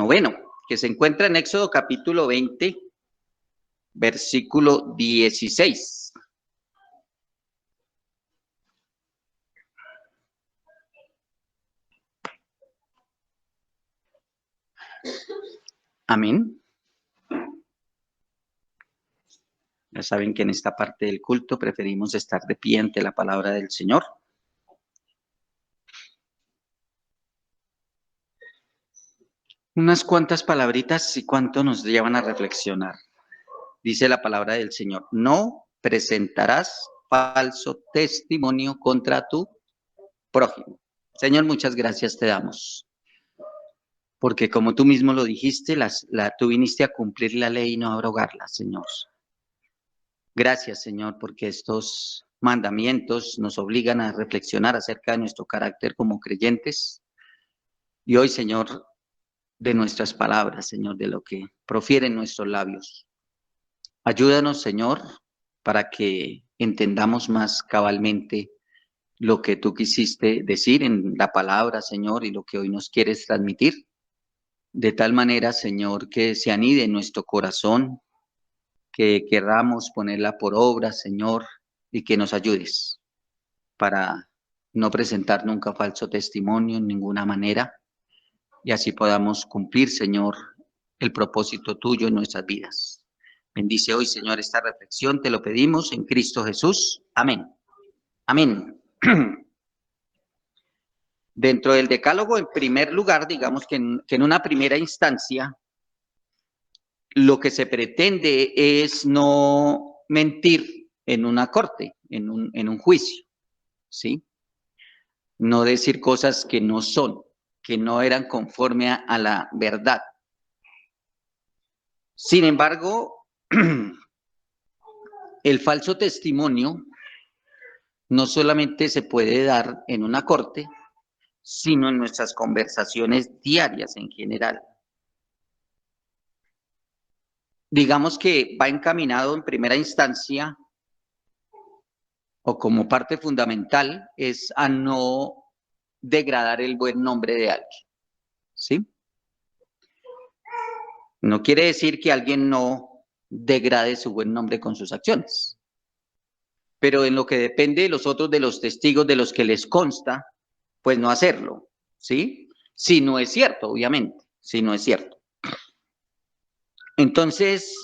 noveno, que se encuentra en Éxodo capítulo 20, versículo 16. Amén. Ya saben que en esta parte del culto preferimos estar de pie ante la palabra del Señor. Unas cuantas palabritas y cuánto nos llevan a reflexionar. Dice la palabra del Señor: no presentarás falso testimonio contra tu prójimo. Señor, muchas gracias te damos, porque como tú mismo lo dijiste, tú viniste a cumplir la ley y no a abrogarla, Señor. Gracias, Señor, porque estos mandamientos nos obligan a reflexionar acerca de nuestro carácter como creyentes. Y hoy, Señor, de nuestras palabras, Señor, de lo que profieren nuestros labios. Ayúdanos, Señor, para que entendamos más cabalmente lo que tú quisiste decir en la palabra, Señor, y lo que hoy nos quieres transmitir. De tal manera, Señor, que se anide en nuestro corazón, que queramos ponerla por obra, Señor, y que nos ayudes para no presentar nunca falso testimonio en ninguna manera, y así podamos cumplir, Señor, el propósito tuyo en nuestras vidas. Bendice hoy, Señor, esta reflexión, te lo pedimos en Cristo Jesús. Amén. Amén. Dentro del decálogo, en primer lugar, digamos que en una primera instancia, lo que se pretende es no mentir en una corte, en un juicio, ¿sí? No decir cosas que no son, que no eran conforme a la verdad. Sin embargo, el falso testimonio no solamente se puede dar en una corte, sino en nuestras conversaciones diarias en general. Digamos que va encaminado en primera instancia, o como parte fundamental, es a no degradar el buen nombre de alguien, ¿sí? No quiere decir que alguien no degrade su buen nombre con sus acciones, pero en lo que depende de los otros, de los testigos, de los que les consta, pues no hacerlo, ¿sí? Si no es cierto, obviamente, si no es cierto. Entonces,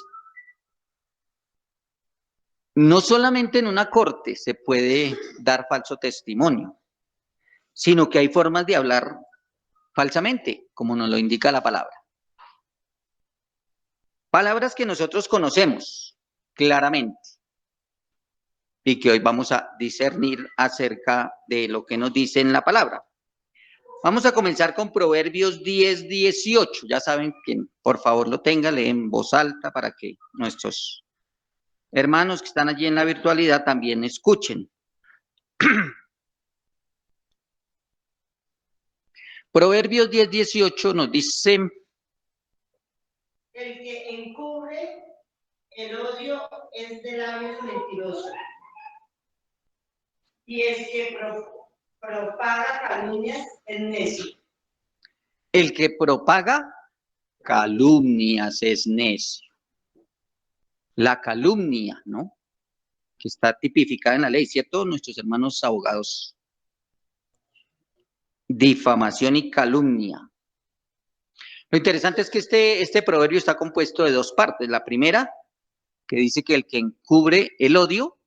no solamente en una corte se puede dar falso testimonio, sino que hay formas de hablar falsamente, como nos lo indica la palabra. Palabras que nosotros conocemos claramente y que hoy vamos a discernir acerca de lo que nos dice en la palabra. Vamos a comenzar con Proverbios 10, 18. Ya saben, quien por favor lo tenga, lee en voz alta para que nuestros hermanos que están allí en la virtualidad también escuchen. Proverbios 10, 18 nos dice: el que encubre el odio es de labios mentirosos, y el que propaga calumnias es necio. El que propaga calumnias es necio. La calumnia, ¿no?, que está tipificada en la ley, ¿cierto? Nuestros hermanos abogados. Difamación y calumnia. Lo interesante es que este proverbio está compuesto de dos partes. La primera, que dice que el que encubre el odio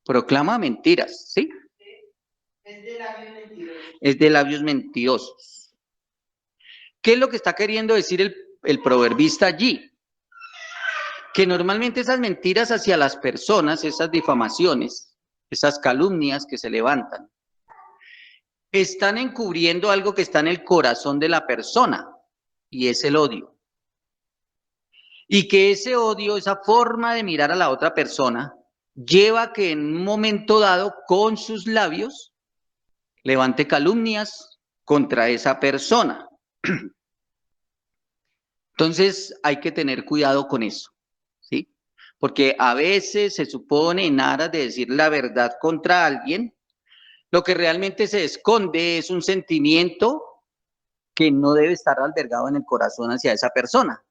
proclama mentiras, ¿sí? Es de labios mentirosos. Es de labios mentirosos. ¿Qué es lo que está queriendo decir el proverbista allí? Que normalmente esas mentiras hacia las personas, esas difamaciones, esas calumnias que se levantan, están encubriendo algo que está en el corazón de la persona, y es el odio. Y que ese odio, esa forma de mirar a la otra persona, lleva a que en un momento dado, con sus labios, levante calumnias contra esa persona. Entonces hay que tener cuidado con eso, ¿sí? Porque a veces se supone, en aras de decir la verdad contra alguien, lo que realmente se esconde es un sentimiento que no debe estar albergado en el corazón hacia esa persona.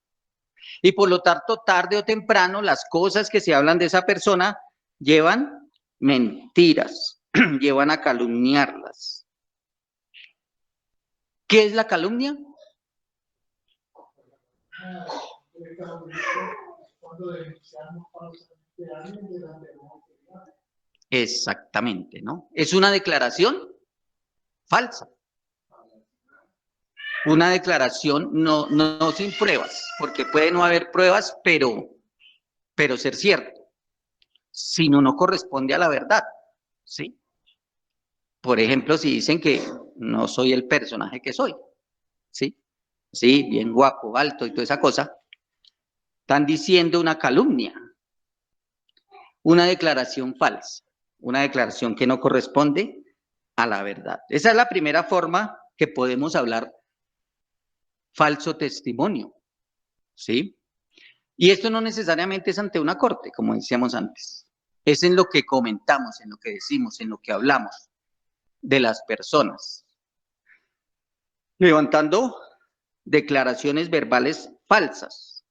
Y por lo tanto, tarde o temprano, las cosas que se hablan de esa persona llevan mentiras, llevan a calumniarlas. ¿Qué es la calumnia? Exactamente, ¿no? Es una declaración falsa. Una declaración no sin pruebas, porque puede no haber pruebas, pero ser cierto, sino no corresponde a la verdad, ¿sí? Por ejemplo, si dicen que no soy el personaje que soy, ¿sí? Sí, bien guapo, alto y toda esa cosa, están diciendo una calumnia, una declaración falsa, una declaración que no corresponde a la verdad. Esa es la primera forma que podemos hablar falso testimonio, ¿sí? Y esto no necesariamente es ante una corte, como decíamos antes. Es en lo que comentamos, en lo que decimos, en lo que hablamos de las personas. Levantando declaraciones verbales falsas.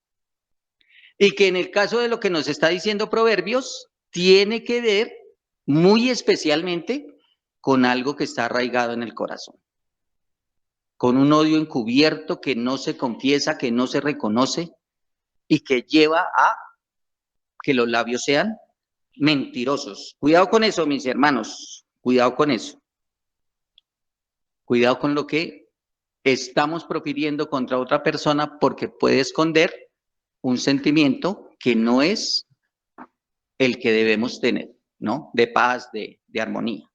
Y que en el caso de lo que nos está diciendo Proverbios, tiene que ver muy especialmente con algo que está arraigado en el corazón. Con un odio encubierto que no se confiesa, que no se reconoce y que lleva a que los labios sean mentirosos. Cuidado con eso, mis hermanos. Cuidado con eso. Cuidado con lo que estamos profiriendo contra otra persona porque puede esconder un sentimiento que no es el que debemos tener, ¿no? De paz, de armonía.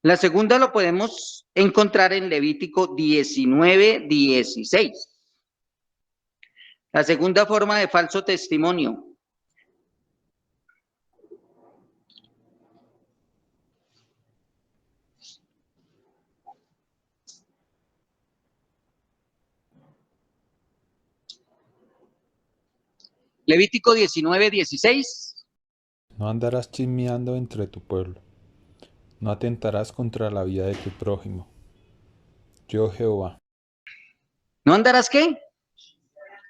La segunda lo podemos encontrar en Levítico 19:16. La segunda forma de falso testimonio. Levítico 19:16. No andarás chismeando entre tu pueblo. No atentarás contra la vida de tu prójimo. Yo, Jehová. ¿No andarás qué?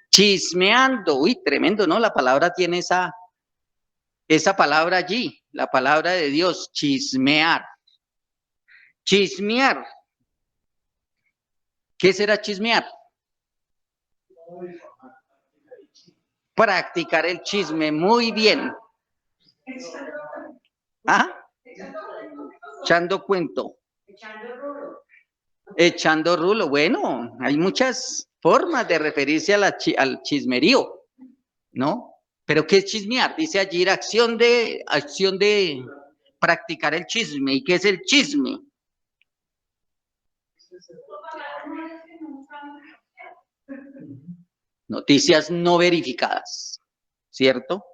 Chismeando. Uy, tremendo, ¿no? La palabra tiene esa palabra allí, la palabra de Dios, chismear. Chismear. ¿Qué será chismear? Practicar el chisme, muy bien. ¿Ah? Echando cuento. Echando rulo. Bueno, hay muchas formas de referirse a al chismerío, ¿no? Pero ¿qué es chismear? Dice allí acción de practicar el chisme. ¿Y qué es el chisme? Noticias no verificadas, ¿cierto?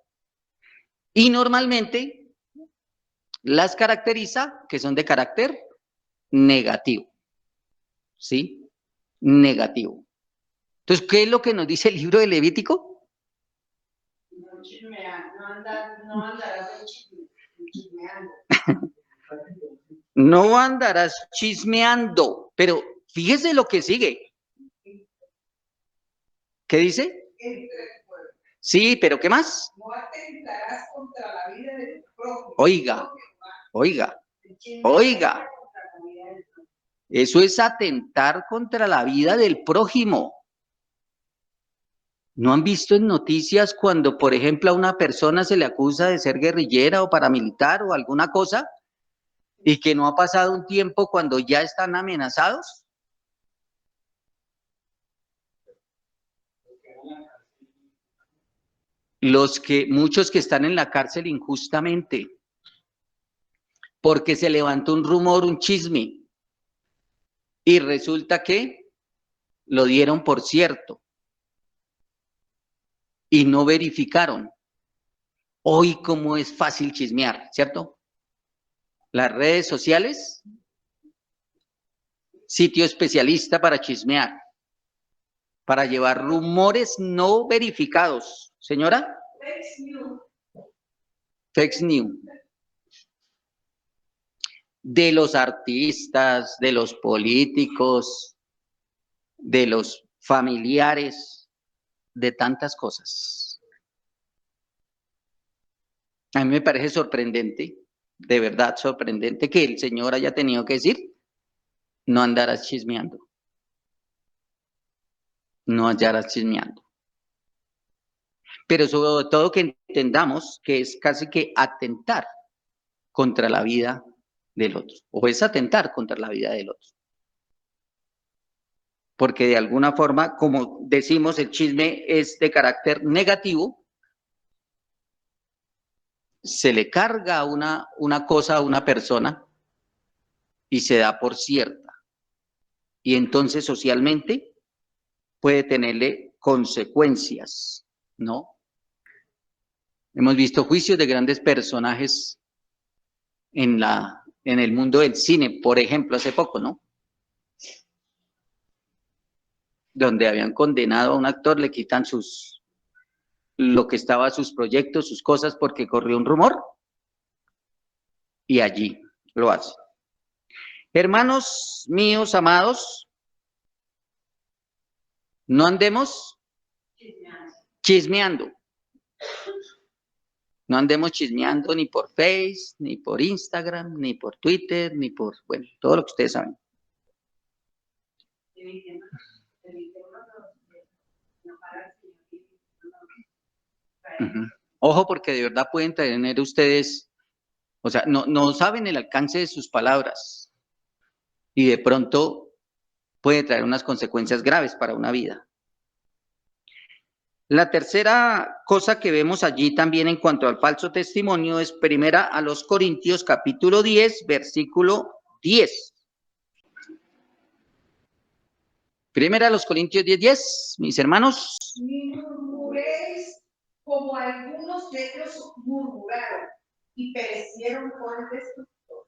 Y normalmente las caracteriza que son de carácter negativo, ¿sí? Negativo. Entonces, ¿qué es lo que nos dice el libro de Levítico? No andarás chismeando. No andarás chismeando, pero fíjese lo que sigue. ¿Qué dice? Sí, pero ¿qué más? No atentarás contra la vida del prójimo. Oiga. Eso es atentar contra la vida del prójimo. ¿No han visto en noticias cuando, por ejemplo, a una persona se le acusa de ser guerrillera o paramilitar o alguna cosa y que no ha pasado un tiempo cuando ya están amenazados? Muchos que están en la cárcel injustamente, porque se levantó un rumor, un chisme, y resulta que lo dieron por cierto y no verificaron. Hoy cómo es fácil chismear, ¿cierto? Las redes sociales, sitio especialista para chismear, para llevar rumores no verificados. ¿Señora? Fake news. de los artistas, de los políticos, de los familiares, de tantas cosas. A mí me parece sorprendente, de verdad sorprendente, que el Señor haya tenido que decir, no andarás chismeando, no andarás chismeando. Pero sobre todo que entendamos que es casi que atentar contra la vida del otro, o es atentar contra la vida del otro. Porque de alguna forma, como decimos, el chisme es de carácter negativo, se le carga una cosa a una persona y se da por cierta. Y entonces socialmente puede tenerle consecuencias, ¿no? Hemos visto juicios de grandes personajes en el mundo del cine, por ejemplo, hace poco, ¿no? Donde habían condenado a un actor, le quitan lo que estaba, sus proyectos, sus cosas, porque corrió un rumor, y allí lo hace. Hermanos míos amados, no andemos chismeando. No andemos chismeando ni por Face, ni por Instagram, ni por Twitter, ni por, bueno, todo lo que ustedes saben. Ojo, porque de verdad pueden tener ustedes, o sea, no saben el alcance de sus palabras y de pronto puede traer unas consecuencias graves para una vida. La tercera cosa que vemos allí también en cuanto al falso testimonio es primera a los Corintios capítulo 10, versículo 10. Primera a los Corintios 10, mis hermanos. Ni murmuréis como algunos de ellos murmuraron y perecieron por el destructor.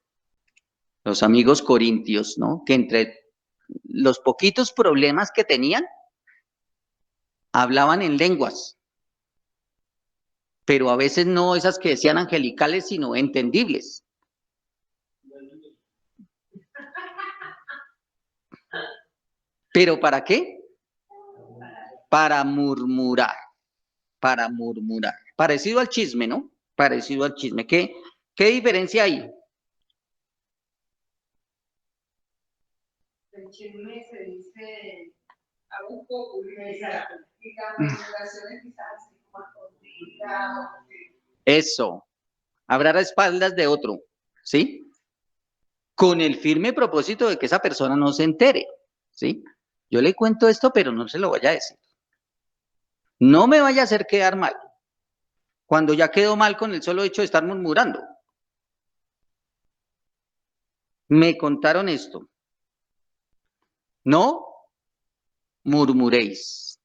Los amigos corintios, ¿no? Que entre los poquitos problemas que tenían, hablaban en lenguas, pero a veces no esas que decían angelicales, sino entendibles. ¿Pero para qué? Para murmurar, para murmurar. Parecido al chisme, ¿no? Parecido al chisme. ¿Qué diferencia hay? El chisme se dice a un poco, y la murmuración es quizás como escondida. Eso, hablar a espaldas de otro, ¿sí? Con el firme propósito de que esa persona no se entere, ¿sí? Yo le cuento esto, pero no se lo voy a decir. No me vaya a hacer quedar mal, cuando ya quedó mal con el solo hecho de estar murmurando. Me contaron esto. No murmuréis.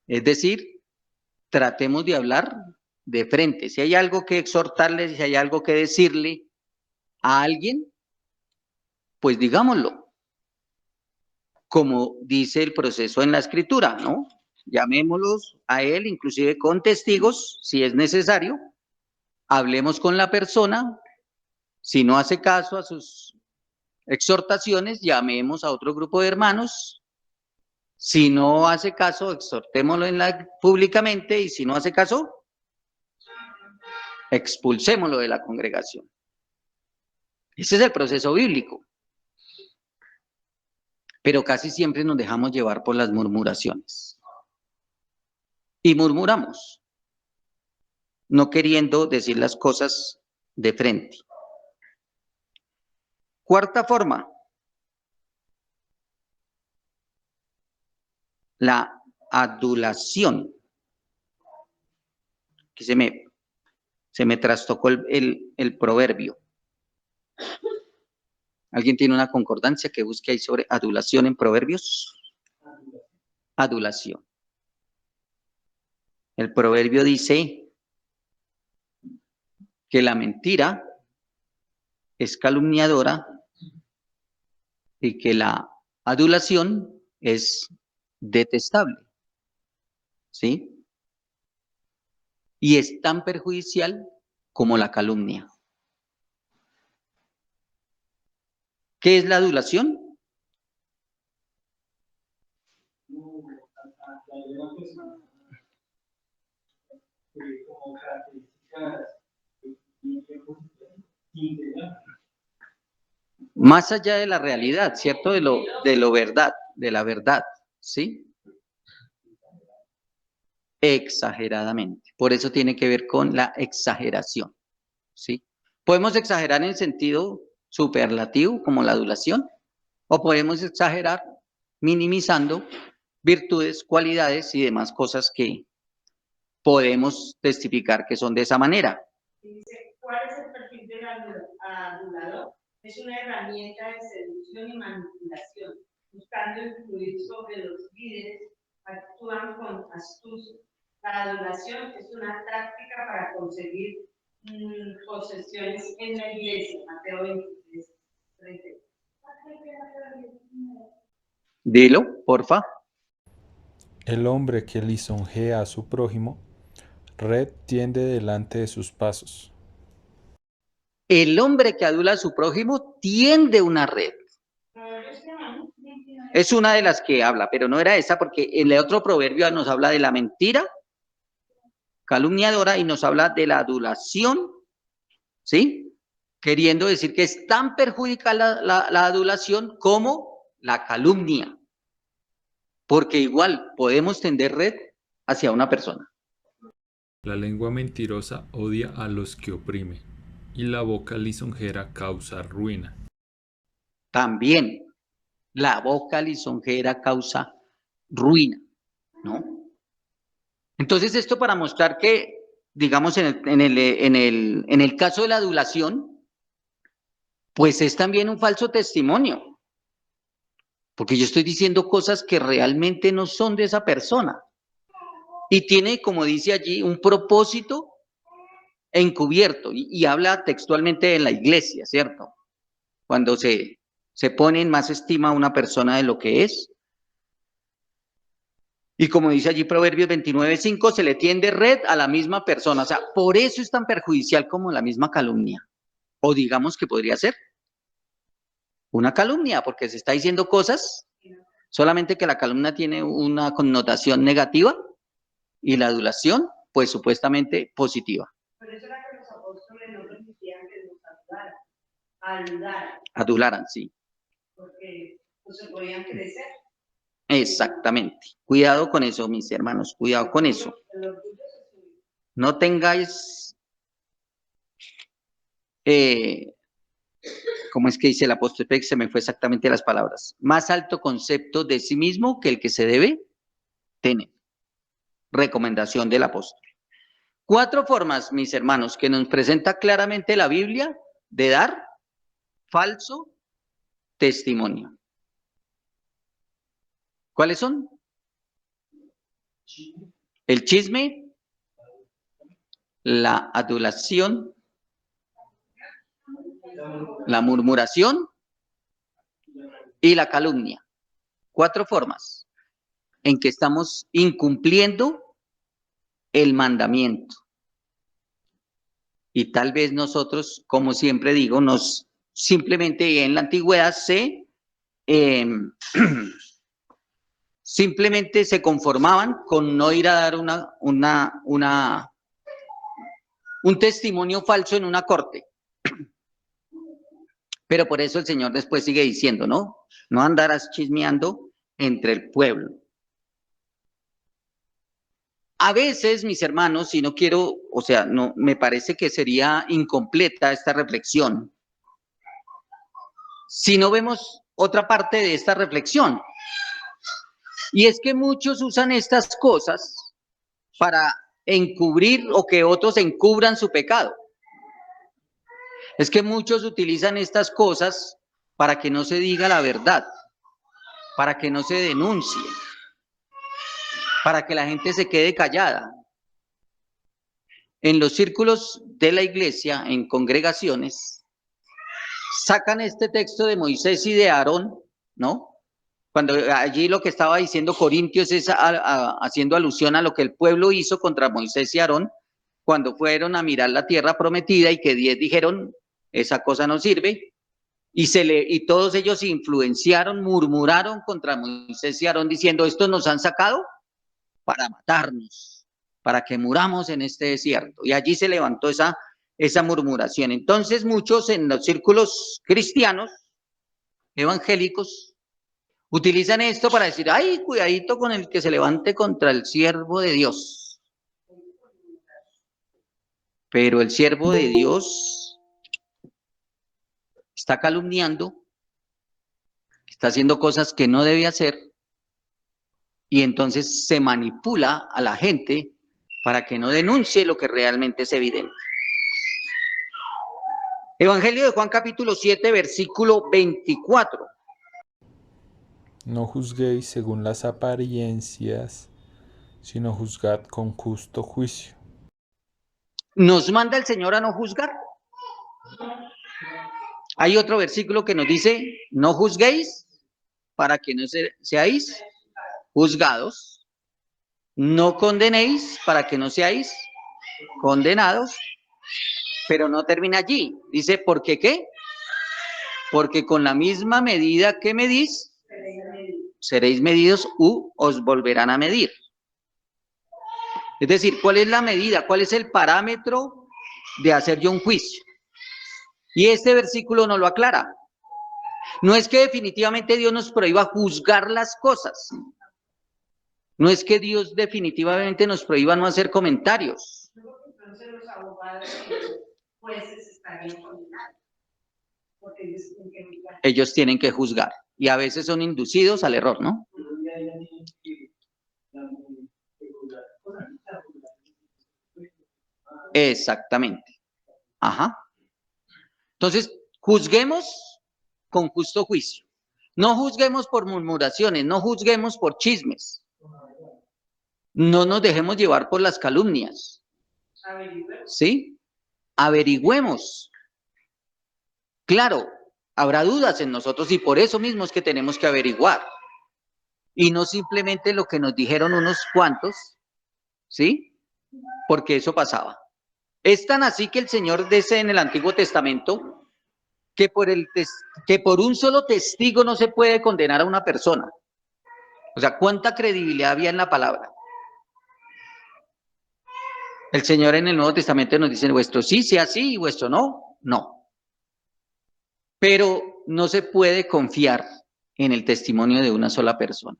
Es decir, tratemos de hablar de frente. Si hay algo que exhortarle, si hay algo que decirle a alguien, pues digámoslo. Como dice el proceso en la escritura, ¿no? Llamémoslos a él, inclusive con testigos, si es necesario. Hablemos con la persona. Si no hace caso a sus exhortaciones, llamemos a otro grupo de hermanos. Si no hace caso, exhortémoslo públicamente, y si no hace caso, expulsémoslo de la congregación. Ese es el proceso bíblico. Pero casi siempre nos dejamos llevar por las murmuraciones. Y murmuramos, no queriendo decir las cosas de frente. Cuarta forma, la adulación. Que se me trastocó el proverbio. ¿Alguien tiene una concordancia que busque ahí sobre adulación en proverbios? Adulación. El proverbio dice que la mentira es calumniadora y que la adulación es detestable, ¿sí? Y es tan perjudicial como la calumnia. ¿Qué es la adulación? Más allá de la realidad, ¿cierto? De lo verdad, de la verdad, ¿sí? Exageradamente. Por eso tiene que ver con la exageración, ¿sí? Podemos exagerar en sentido superlativo, como la adulación, o podemos exagerar minimizando virtudes, cualidades y demás cosas que podemos testificar que son de esa manera. Dice, ¿cuál es el perfil del adulador? Es una herramienta de seducción y manipulación, buscando influir sobre los líderes, actúan con astucia. La adulación es una táctica para conseguir posesiones en la iglesia. Mateo 23, 30. Dilo, porfa. El hombre que lisonjea a su prójimo, red tiende delante de sus pasos. El hombre que adula a su prójimo tiende una red. Es una de las que habla, pero no era esa, porque el otro proverbio nos habla de la mentira calumniadora y nos habla de la adulación, ¿sí? Queriendo decir que es tan perjudicial la adulación como la calumnia, porque igual podemos tender red hacia una persona. La lengua mentirosa odia a los que oprime, y la boca lisonjera causa ruina. También la boca lisonjera causa ruina, ¿no? Entonces esto para mostrar que, digamos, en el caso de la adulación, pues es también un falso testimonio, porque yo estoy diciendo cosas que realmente no son de esa persona. Y tiene, como dice allí, un propósito encubierto, y habla textualmente de la iglesia, ¿cierto? Cuando se pone en más estima a una persona de lo que es. Y como dice allí Proverbios 29:5, se le tiende red a la misma persona. O sea, por eso es tan perjudicial como la misma calumnia. O digamos que podría ser una calumnia, porque se está diciendo cosas, solamente que la calumnia tiene una connotación negativa y la adulación, pues supuestamente positiva. Por eso era que los apóstoles no permitían que nos ayudaran. Adularan, sí. Porque no se podían crecer. Exactamente. Cuidado con eso, mis hermanos, cuidado con eso. No tengáis, ¿cómo es que dice el apóstol? Se me fue exactamente las palabras. Más alto concepto de sí mismo que el que se debe tener. Recomendación del apóstol. 4 formas, mis hermanos, que nos presenta claramente la Biblia de dar falso testimonio. ¿Cuáles son? El chisme, la adulación, la murmuración y la calumnia. 4 formas en que estamos incumpliendo el mandamiento. Y tal vez nosotros, como siempre digo, simplemente en la antigüedad simplemente se conformaban con no ir a dar un testimonio falso en una corte. Pero por eso el Señor después sigue diciendo, ¿no? No andarás chismeando entre el pueblo. A veces, mis hermanos, si no quiero, o sea, no, me parece que sería incompleta esta reflexión si no vemos otra parte de esta reflexión. Y es que muchos usan estas cosas para encubrir o que otros encubran su pecado. Es que muchos utilizan estas cosas para que no se diga la verdad, para que no se denuncie, para que la gente se quede callada. En los círculos de la iglesia, en congregaciones, sacan este texto de Moisés y de Aarón, ¿no? Cuando allí lo que estaba diciendo Corintios es haciendo alusión a lo que el pueblo hizo contra Moisés y Aarón cuando fueron a mirar la tierra prometida y que 10 dijeron, esa cosa no sirve, y todos ellos influenciaron, murmuraron contra Moisés y Aarón diciendo, estos nos han sacado para matarnos, para que muramos en este desierto. Y allí se levantó esa murmuración. Entonces muchos en los círculos cristianos, evangélicos, utilizan esto para decir, ay, cuidadito con el que se levante contra el siervo de Dios. Pero el siervo de Dios está calumniando, está haciendo cosas que no debe hacer, y entonces se manipula a la gente para que no denuncie lo que realmente es evidente. Evangelio de Juan capítulo 7, versículo 24. No juzguéis según las apariencias, sino juzgad con justo juicio. Nos manda el Señor a no juzgar. Hay otro versículo que nos dice, no juzguéis para que no seáis juzgados. No condenéis para que no seáis condenados. Pero no termina allí. Dice, ¿por qué qué? Porque con la misma medida que medís, seréis medidos u os volverán a medir. Es decir, ¿cuál es la medida? ¿Cuál es el parámetro de hacer yo un juicio? Y este versículo nos lo aclara. No es que definitivamente Dios nos prohíba juzgar las cosas. No es que Dios definitivamente nos prohíba no hacer comentarios. Entonces los abogados y los jueces estarían condenados. Porque ellos tienen que juzgar. Y a veces son inducidos al error, ¿no? Exactamente. Ajá. Entonces, juzguemos con justo juicio. No juzguemos por murmuraciones, no juzguemos por chismes. No nos dejemos llevar por las calumnias. ¿Sí? Averigüemos. Claro, habrá dudas en nosotros y por eso mismo es que tenemos que averiguar. Y no simplemente lo que nos dijeron unos cuantos, ¿sí? Porque eso pasaba. Es tan así que el Señor dice en el Antiguo Testamento que por un solo testigo no se puede condenar a una persona. O sea, ¿cuánta credibilidad había en la palabra? El Señor en el Nuevo Testamento nos dice, vuestro sí sea sí y vuestro no, no. Pero no se puede confiar en el testimonio de una sola persona.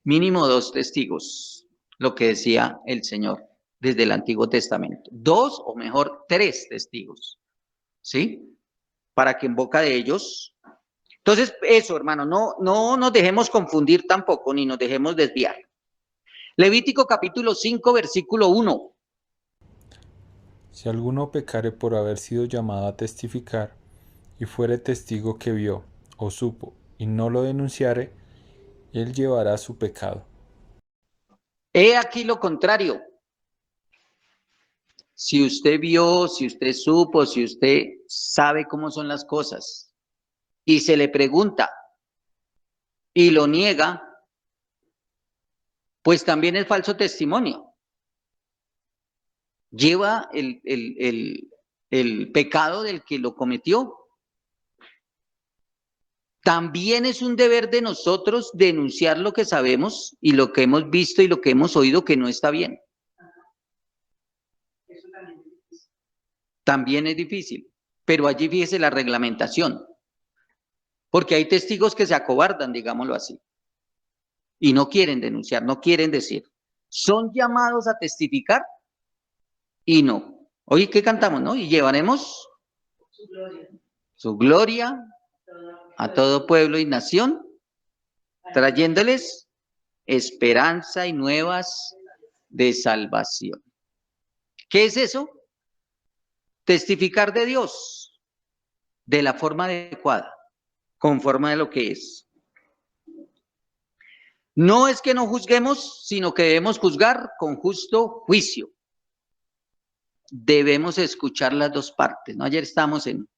Mínimo 2 testigos, lo que decía el Señor desde el Antiguo Testamento. 2 o mejor 3 testigos, ¿sí? Para que en boca de ellos... Entonces, eso, hermano, no nos dejemos confundir tampoco, ni nos dejemos desviar. Levítico capítulo 5, versículo 1. Si alguno pecare por haber sido llamado a testificar, y fuere testigo que vio o supo, y no lo denunciare, él llevará su pecado. He aquí lo contrario. Si usted vio, si usted supo, si usted sabe cómo son las cosas, y se le pregunta, y lo niega, pues también es falso testimonio. Lleva el pecado del que lo cometió. También es un deber de nosotros denunciar lo que sabemos y lo que hemos visto y lo que hemos oído que no está bien. Eso también es difícil. También es difícil, pero allí fíjese la reglamentación. Porque hay testigos que se acobardan, digámoslo así, y no quieren denunciar, no quieren decir. Son llamados a testificar y no. Oye, ¿qué cantamos, no? Y llevaremos su gloria a todo pueblo y nación, trayéndoles esperanza y nuevas de salvación. ¿Qué es eso? Testificar de Dios de la forma adecuada, conforme a lo que es. No es que no juzguemos, sino que debemos juzgar con justo juicio. Debemos escuchar las dos partes, ¿no? Ayer estábamos en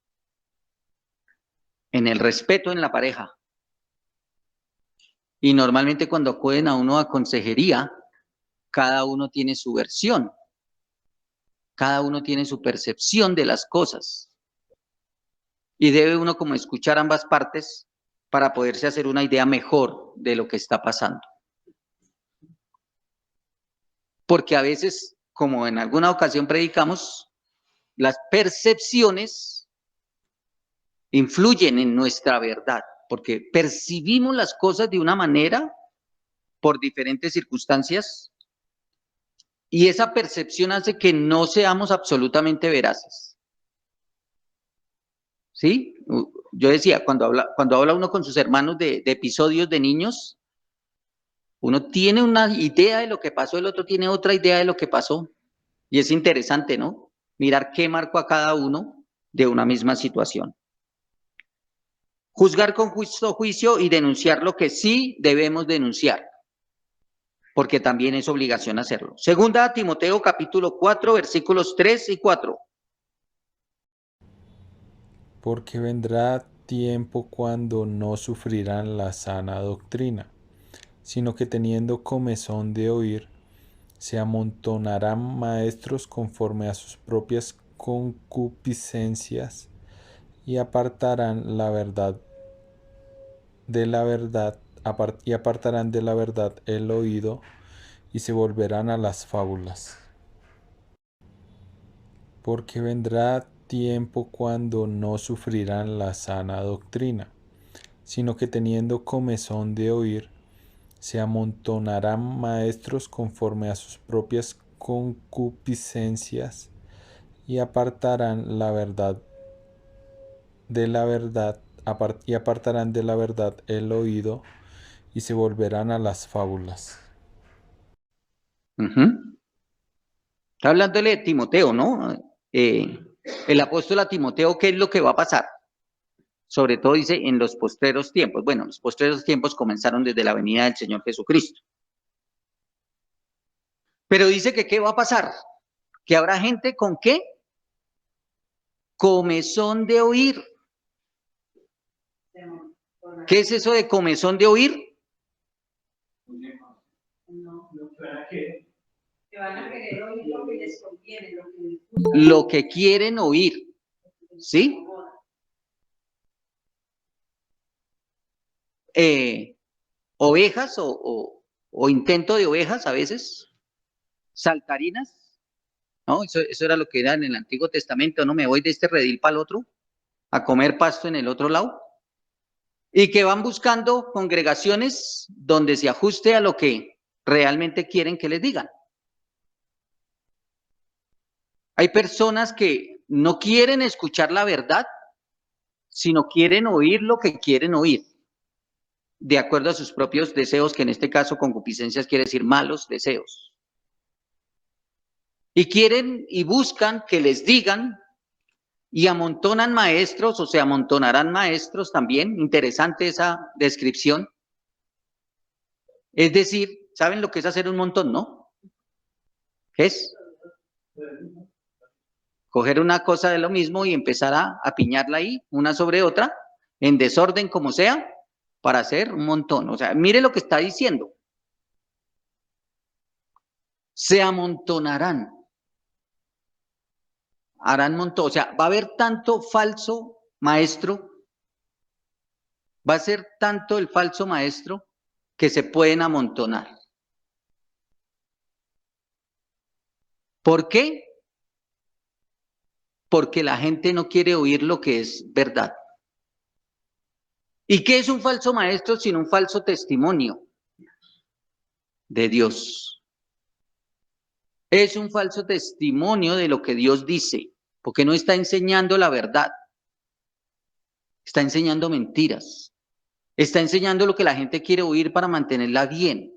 el respeto en la pareja. Y normalmente cuando acuden a uno a consejería, cada uno tiene su versión. Cada uno tiene su percepción de las cosas. Y debe uno como escuchar ambas partes para poderse hacer una idea mejor de lo que está pasando. Porque a veces, como en alguna ocasión predicamos, las percepciones influyen en nuestra verdad, porque percibimos las cosas de una manera por diferentes circunstancias y esa percepción hace que no seamos absolutamente veraces. ¿Sí? Yo decía, cuando habla uno con sus hermanos de episodios de niños, uno tiene una idea de lo que pasó, el otro tiene otra idea de lo que pasó. Y es interesante, ¿no? Mirar qué marcó a cada uno de una misma situación. Juzgar con justo juicio y denunciar lo que sí debemos denunciar, porque también es obligación hacerlo. Segunda a Timoteo capítulo 4, versículos 3 y 4. Porque vendrá tiempo cuando no sufrirán la sana doctrina, sino que teniendo comezón de oír, se amontonarán maestros conforme a sus propias concupiscencias y apartarán la verdad de la verdad y apartarán de la verdad el oído y se volverán a las fábulas. Porque vendrá tiempo cuando no sufrirán la sana doctrina, sino que teniendo comezón de oír, se amontonarán maestros conforme a sus propias concupiscencias y apartarán la verdad de la verdad y apartarán de la verdad el oído y se volverán a las fábulas. Está hablándole de Timoteo, ¿no? El apóstol a Timoteo, ¿qué es lo que va a pasar? Sobre todo dice en los postreros tiempos. Bueno, los postreros tiempos comenzaron desde la venida del Señor Jesucristo. Pero dice que ¿qué va a pasar? Que habrá gente con ¿qué? Comezón de oír. ¿Qué es eso de comezón de oír? Que van a querer oír lo que les conviene, lo que les gusta. Lo que quieren oír, ¿sí? Ovejas o intento de ovejas a veces, saltarinas, ¿no? Eso era lo que era en el Antiguo Testamento, ¿no? Me voy de este redil para el otro, a comer pasto en el otro lado, y que van buscando congregaciones donde se ajuste a lo que realmente quieren que les digan. Hay personas que no quieren escuchar la verdad, sino quieren oír lo que quieren oír, de acuerdo a sus propios deseos, que en este caso concupiscencias quiere decir malos deseos. Y quieren y buscan que les digan y amontonan maestros, o se amontonarán maestros también. Interesante esa descripción. Es decir, ¿saben lo que es hacer un montón, no? ¿Qué es? Coger una cosa de lo mismo y empezar a piñarla ahí, una sobre otra, en desorden como sea, para hacer un montón. O sea, mire lo que está diciendo. Se amontonarán. Harán montón. O sea, va a haber tanto falso maestro, va a ser tanto el falso maestro que se pueden amontonar. ¿Por qué? Porque la gente no quiere oír lo que es verdad. ¿Y qué es un falso maestro sino un falso testimonio de Dios? Es un falso testimonio de lo que Dios dice, porque no está enseñando la verdad. Está enseñando mentiras. Está enseñando lo que la gente quiere oír para mantenerla bien,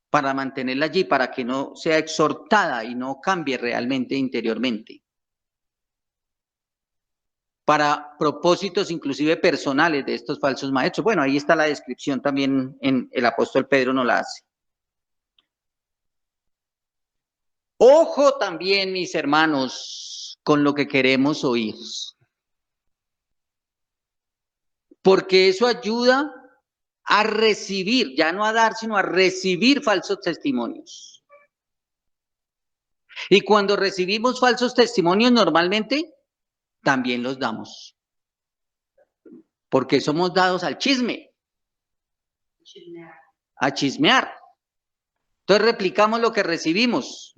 para mantenerla allí, para que no sea exhortada y no cambie realmente interiormente. Para propósitos inclusive personales de estos falsos maestros. Bueno, ahí está la descripción también, en el apóstol Pedro nos la hace. Ojo también, mis hermanos, con lo que queremos oír. Porque eso ayuda a recibir, ya no a dar, sino a recibir falsos testimonios. Y cuando recibimos falsos testimonios, normalmente también los damos. Porque somos dados al chisme, a chismear. Entonces replicamos lo que recibimos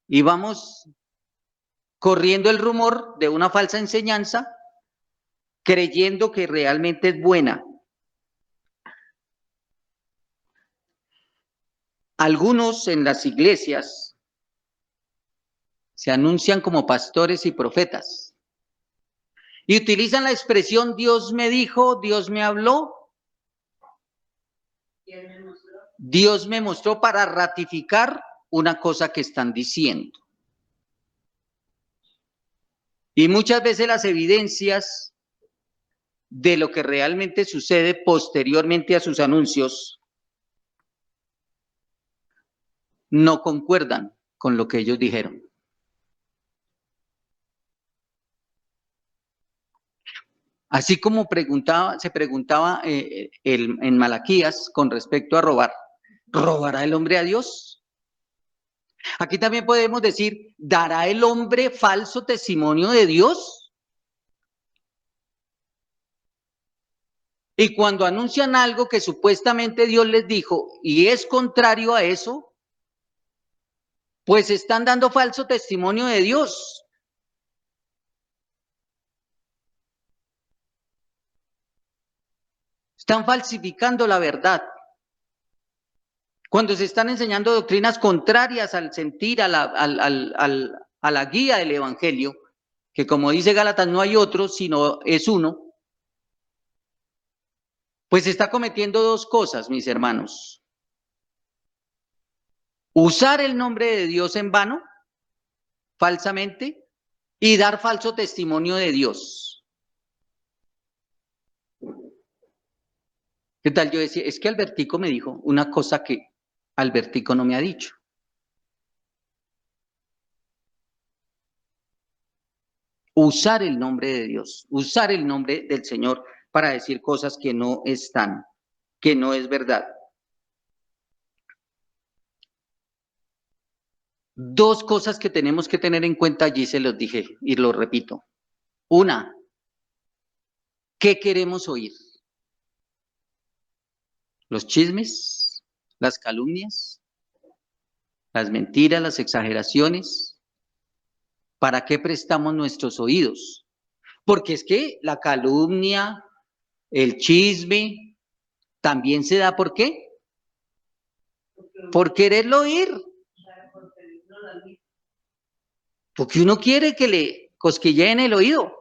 y vamos corriendo el rumor de una falsa enseñanza, creyendo que realmente es buena. Algunos en las iglesias se anuncian como pastores y profetas y utilizan la expresión Dios me dijo, Dios me habló, Dios me mostró para ratificar una cosa que están diciendo. Y muchas veces las evidencias de lo que realmente sucede posteriormente a sus anuncios no concuerdan con lo que ellos dijeron. Así como se preguntaba en Malaquías con respecto a robar, ¿robará el hombre a Dios? Aquí también podemos decir, ¿dará el hombre falso testimonio de Dios? Y cuando anuncian algo que supuestamente Dios les dijo y es contrario a eso, pues están dando falso testimonio de Dios. Están falsificando la verdad. Cuando se están enseñando doctrinas contrarias al sentir, a la guía del Evangelio, que como dice Gálatas, no hay otro, sino es uno, pues se está cometiendo dos cosas, mis hermanos. Usar el nombre de Dios en vano, falsamente, y dar falso testimonio de Dios. ¿Qué tal? Yo decía, es que Albertico me dijo una cosa que Albertico no me ha dicho. Usar el nombre de Dios, usar el nombre del Señor para decir cosas que no están, que no es verdad. Dos cosas que tenemos que tener en cuenta, allí se los dije y lo repito. Una, ¿qué queremos oír? ¿Los chismes? ¿Las calumnias? ¿Las mentiras? ¿Las exageraciones? ¿Para qué prestamos nuestros oídos? Porque es que la calumnia, el chisme, también se da ¿por qué? Por quererlo oír. Porque uno quiere que le cosquilleen el oído.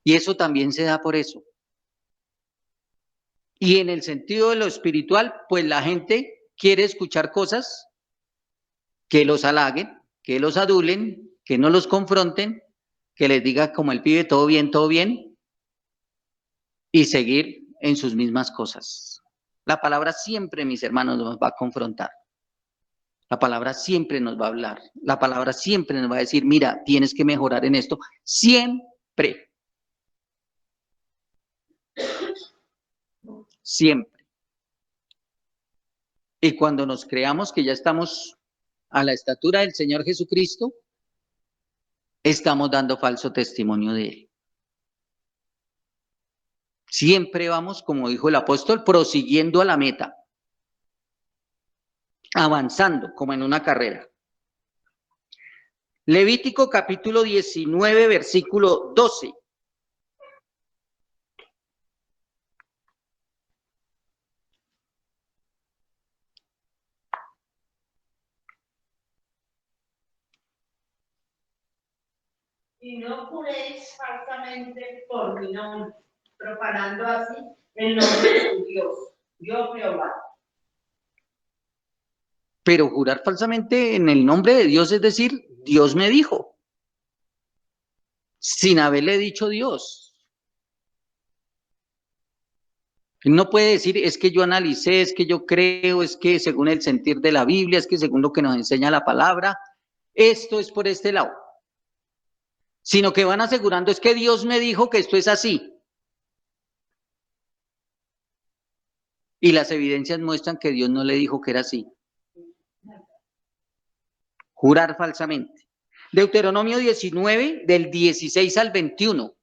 Y eso también se da por eso. Y en el sentido de lo espiritual, pues la gente quiere escuchar cosas que los halaguen, que los adulen, que no los confronten, que les diga como el pibe, todo bien, y seguir en sus mismas cosas. La palabra siempre, mis hermanos, nos va a confrontar. La palabra siempre nos va a hablar. La palabra siempre nos va a decir, mira, tienes que mejorar en esto. Siempre. Siempre. Y cuando nos creamos que ya estamos a la estatura del Señor Jesucristo, estamos dando falso testimonio de Él. Siempre vamos, como dijo el apóstol, prosiguiendo a la meta. Avanzando, como en una carrera. Levítico capítulo 19, versículo 12. Y no juréis falsamente por mi nombre, profanando así el nombre de tu Dios, yo Jehová. Pero jurar falsamente en el nombre de Dios, es decir, Dios me dijo, sin haberle dicho Dios. No puede decir, es que yo analicé, es que yo creo, es que según el sentir de la Biblia, es que según lo que nos enseña la palabra, esto es por este lado. Sino que van asegurando, es que Dios me dijo que esto es así. Y las evidencias muestran que Dios no le dijo que era así. Jurar falsamente. Deuteronomio 19, del 16 al 21.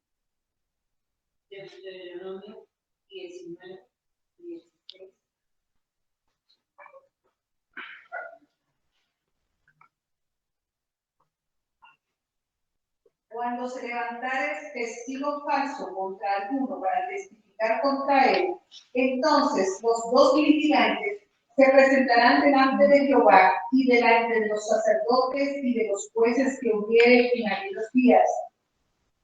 Deuteronomio 19, 16. Cuando se levantare testigo falso contra alguno para testificar contra él, entonces los dos litigantes se presentarán delante de Jehová y delante de los sacerdotes y de los jueces que hubieren en aquellos días.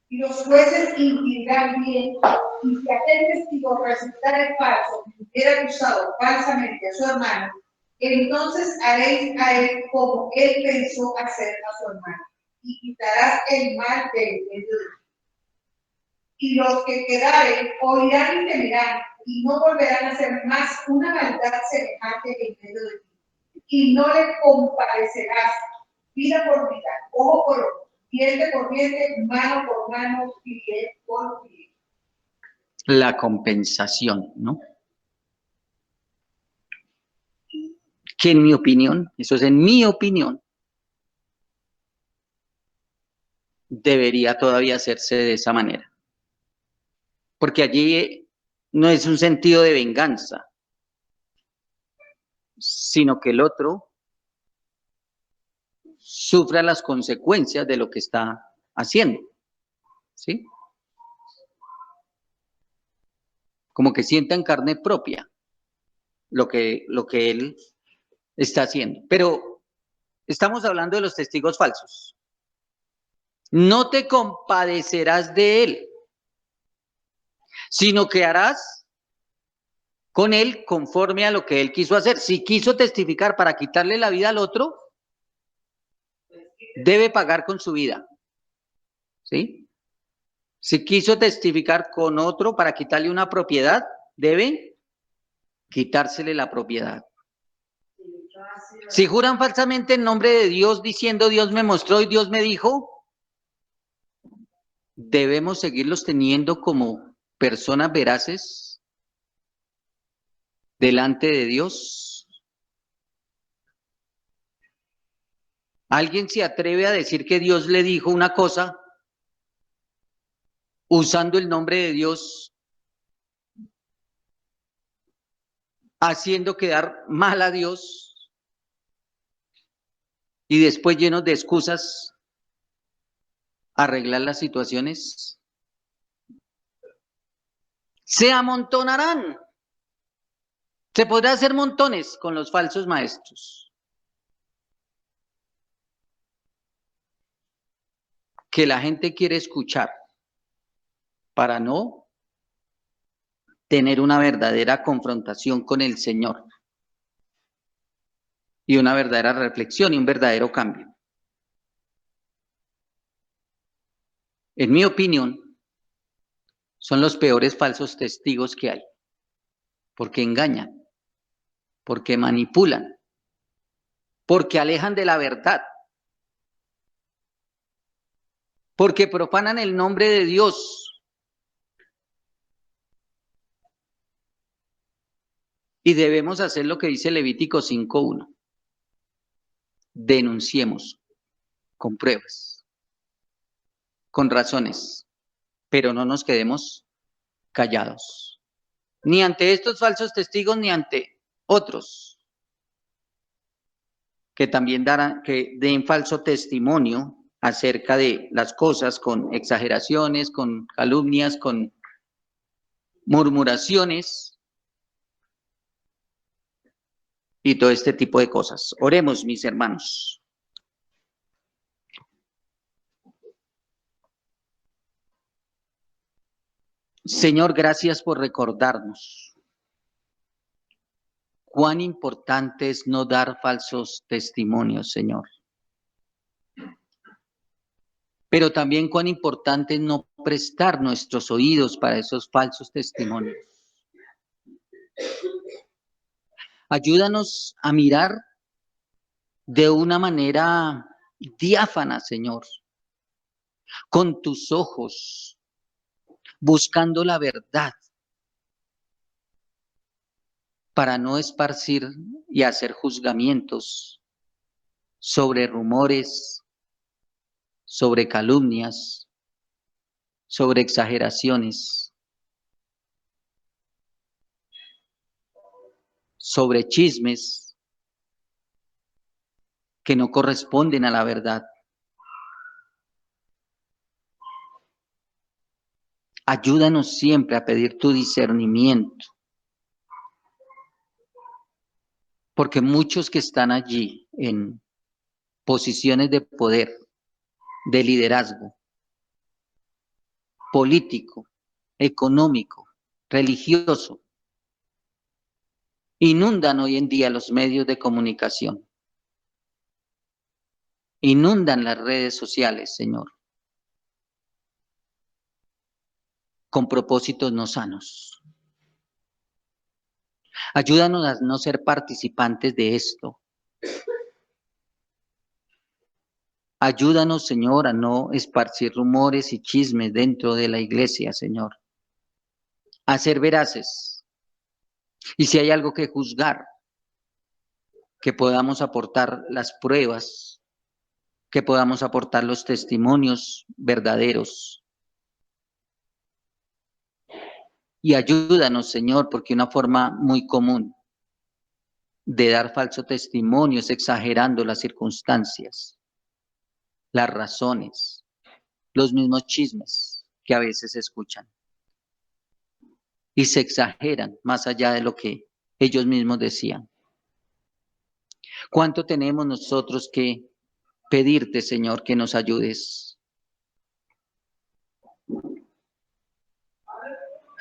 Y los jueces inquirirán bien, y si aquel testigo resultare falso y hubiera acusado falsamente a su hermano, entonces haréis a él como él pensó hacer a su hermano, y quitarás el mal de en medio de ti. Y los que quedaren oirán y temerán, y no volverán a hacer más una maldad semejante en medio de ti. Y no le compadecerás vida por vida, ojo por ojo, diente por diente, mano por mano, pie por pie. La compensación, ¿no? Que en mi opinión, eso es en mi opinión, debería todavía hacerse de esa manera. Porque allí no es un sentido de venganza, sino que el otro sufra las consecuencias de lo que está haciendo, ¿sí? Como que sienta en carne propia lo que él está haciendo. Pero estamos hablando de los testigos falsos. No te compadecerás de él, sino que harás con él conforme a lo que él quiso hacer. Si quiso testificar para quitarle la vida al otro, debe pagar con su vida, ¿sí? Si quiso testificar con otro para quitarle una propiedad, debe quitársele la propiedad. Si juran falsamente en nombre de Dios diciendo Dios me mostró y Dios me dijo, debemos seguirlos teniendo como personas veraces delante de Dios. ¿Alguien se atreve a decir que Dios le dijo una cosa usando el nombre de Dios, haciendo quedar mal a Dios y después llenos de excusas arreglar las situaciones? Se amontonarán. Se podrá hacer montones con los falsos maestros que la gente quiere escuchar para no tener una verdadera confrontación con el Señor y una verdadera reflexión y un verdadero cambio. En mi opinión, son los peores falsos testigos que hay, porque engañan, porque manipulan, porque alejan de la verdad, porque profanan el nombre de Dios. Y debemos hacer lo que dice Levítico 5:1. Denunciemos con pruebas, con razones, pero no nos quedemos callados, ni ante estos falsos testigos, ni ante otros que también que den falso testimonio acerca de las cosas con exageraciones, con calumnias, con murmuraciones y todo este tipo de cosas. Oremos, mis hermanos. Señor, gracias por recordarnos cuán importante es no dar falsos testimonios, Señor. Pero también cuán importante es no prestar nuestros oídos para esos falsos testimonios. Ayúdanos a mirar de una manera diáfana, Señor, con tus ojos, buscando la verdad, para no esparcir y hacer juzgamientos sobre rumores, sobre calumnias, sobre exageraciones, sobre chismes que no corresponden a la verdad. Ayúdanos siempre a pedir tu discernimiento, porque muchos que están allí en posiciones de poder, de liderazgo, político, económico, religioso, inundan hoy en día los medios de comunicación, inundan las redes sociales, Señor, con propósitos no sanos. Ayúdanos a no ser participantes de esto. Ayúdanos, Señor, a no esparcir rumores y chismes dentro de la iglesia, Señor. A ser veraces. Y si hay algo que juzgar, que podamos aportar las pruebas, que podamos aportar los testimonios verdaderos. Y ayúdanos, Señor, porque una forma muy común de dar falso testimonio es exagerando las circunstancias, las razones, los mismos chismes que a veces se escuchan. Y se exageran más allá de lo que ellos mismos decían. ¿Cuánto tenemos nosotros que pedirte, Señor, que nos ayudes?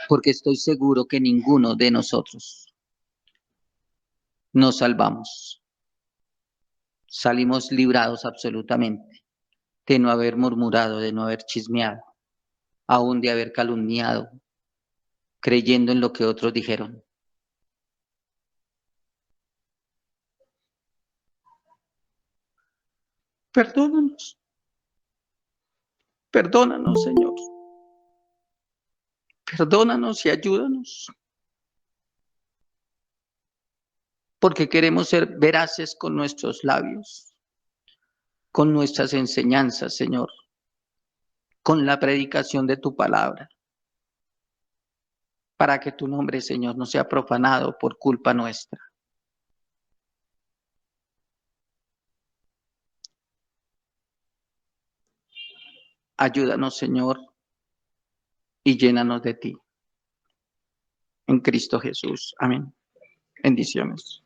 Porque estoy seguro que ninguno de nosotros nos salvamos. Salimos librados absolutamente de no haber murmurado, de no haber chismeado, aún de haber calumniado, creyendo en lo que otros dijeron. Perdónanos. Perdónanos, Señor. Perdónanos y ayúdanos. Porque queremos ser veraces con nuestros labios, con nuestras enseñanzas, Señor, con la predicación de tu palabra, para que tu nombre, Señor, no sea profanado por culpa nuestra. Ayúdanos, Señor, y llénanos de ti. En Cristo Jesús. Amén. Bendiciones.